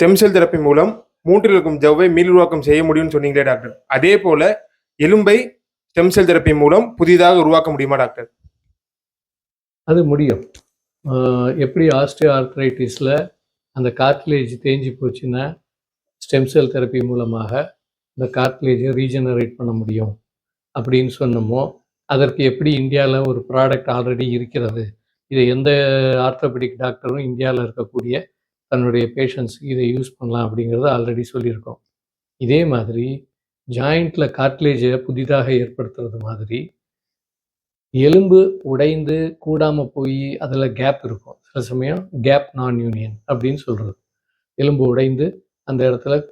Stem cell therapy மூலம் மூன்றில் இருக்கும் ஜவ்வை மீளுருவாக்கம் செய்ய முடியும்னு சொன்னீங்களே டாக்டர். அதே போல எலும்பை ஸ்டெம் செல் தெரப்பி மூலம் புதிதாக உருவாக்க முடியுமா டாக்டர்? அது முடியும். எப்படி ஆஸ்டியோ ஆர்த்ரைட்டிஸில் அந்த கார்ட்லேஜ் தேஞ்சு போச்சுன்னா ஸ்டெம் செல் தெரப்பி மூலமாக இந்த கார்ட்லேஜை ரீஜெனரேட் பண்ண முடியும் அப்படின்னு சொன்னோமோ, அதற்கு எப்படி இந்தியாவில் ஒரு ப்ராடக்ட் ஆல்ரெடி இருக்கிறது. இதை எந்த ஆர்த்தோபெடிக் டாக்டரும் இந்தியாவில் இருக்கக்கூடிய தன்னுடைய பேஷண்ட்ஸுக்கு இதை யூஸ் பண்ணலாம் அப்படிங்கிறத ஆல்ரெடி சொல்லியிருக்கோம். இதே மாதிரி ஜாயிண்ட்டில் கார்ட்லேஜை புதிதாக ஏற்படுத்துறது மாதிரி எலும்பு உடைந்து கூடாமல் போய் அதில் கேப் இருக்கும். சில சமயம் கேப் நான் யூனியன் அப்படின்னு சொல்கிறது. எலும்பு உடைந்து அந்த இடத்துல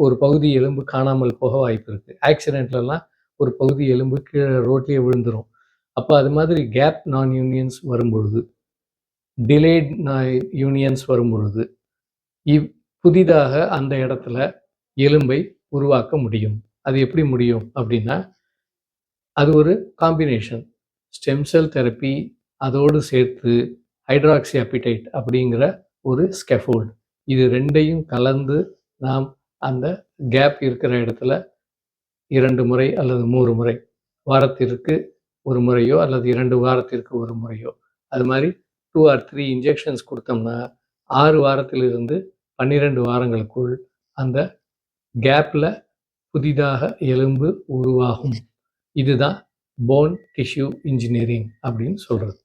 ஒரு பகுதி எலும்பு காணாமல் போக வாய்ப்பு இருக்குது. ஆக்சிடெண்ட்லலாம் ஒரு பகுதி எலும்பு கீழே ரோட்லேயே விழுந்துடும். அப்போ அது மாதிரி கேப் நான் யூனியன்ஸ் வரும்பொழுது, டிலேட் யூனியன்ஸ் வரும்பொழுது புதிதாக அந்த இடத்துல எலும்பை உருவாக்க முடியும். அது எப்படி முடியும் அப்படின்னா, அது ஒரு காம்பினேஷன். ஸ்டெம் செல் தெரப்பி அதோடு சேர்த்து ஹைட்ராக்சி அப்பிடைட் அப்படிங்கிற ஒரு ஸ்கெஃபோல்டு, இது ரெண்டையும் கலந்து நாம் அந்த கேப் இருக்கிற இடத்துல 2 முறை அல்லது 3 முறை, வாரத்திற்கு 1 முறையோ அல்லது 2 வாரத்திற்கு 1 முறையோ, அது மாதிரி 2 or 3 இன்ஜெக்ஷன்ஸ் கொடுத்தோம்னா 6 வாரத்திலிருந்து 12 வாரங்களுக்குள் அந்த கேப்பில் புதிதாக எலும்பு உருவாகும். இதுதான் போன் டிஷ்யூ இன்ஜினியரிங் அப்படின்னு சொல்கிறது.